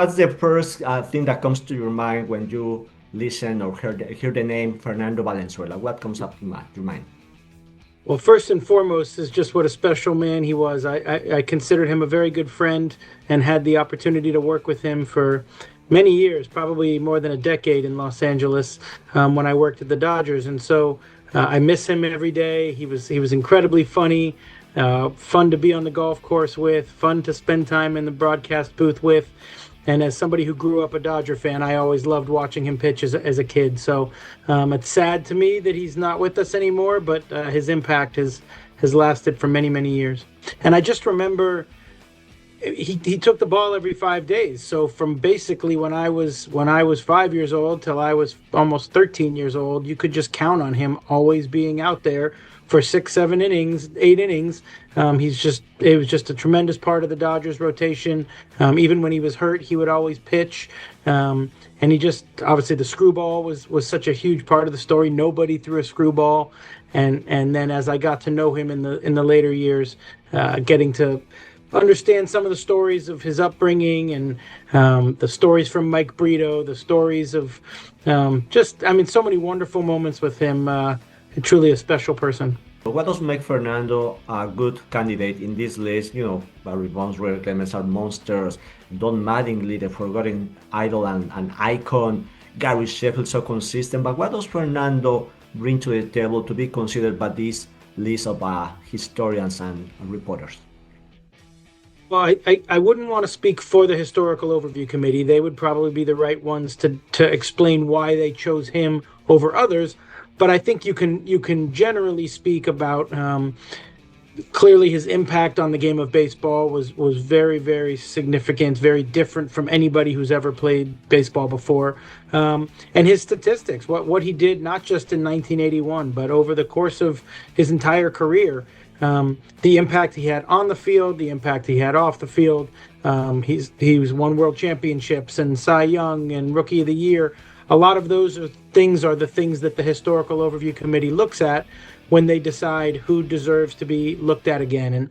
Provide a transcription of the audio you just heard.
What's the first thing that comes to your mind when you listen or hear the name Fernando Valenzuela? What comes up to your mind? Well, first and foremost is just what a special man he was. I considered him a very good friend and had the opportunity to work with him for many years, probably more than a decade in Los Angeles when I worked at the Dodgers. And so I miss him every day. He was incredibly funny, fun to be on the golf course with, fun to spend time in the broadcast booth with. And as somebody who grew up a Dodger fan, I always loved watching him pitch as a kid. So it's sad to me that he's not with us anymore, but his impact has lasted for many, many years. And I just remember he took the ball every 5 days. So from basically when I was 5 years old till I was almost 13 years old, you could just count on him always being out there for 6, 7 innings, 8 innings. It was just a tremendous part of the Dodgers rotation. Even when he was hurt, he would always pitch. And he just, obviously the screwball was such a huge part of the story. Nobody threw a screwball. And then as I got to know him in the later years, getting to understand some of the stories of his upbringing and the stories from Mike Brito, the stories of so many wonderful moments with him. Truly a special person. What does make Fernando a good candidate in this list? You know, Barry Bonds, Ray Clemens are monsters. Don Mattingly, the forgotten idol and icon. Gary Sheffield, so consistent. But what does Fernando bring to the table to be considered by this list of historians and reporters? Well, I wouldn't want to speak for the Historical Overview Committee. They would probably be the right ones to explain why they chose him over others. But I think you can generally speak about clearly his impact on the game of baseball was very, very significant, very different from anybody who's ever played baseball before. And his statistics, what he did not just in 1981, but over the course of his entire career, the impact he had on the field, the impact he had off the field. He's won world championships and Cy Young and Rookie of the Year. A lot of those are the things that the Historical Overview Committee looks at when they decide who deserves to be looked at again. And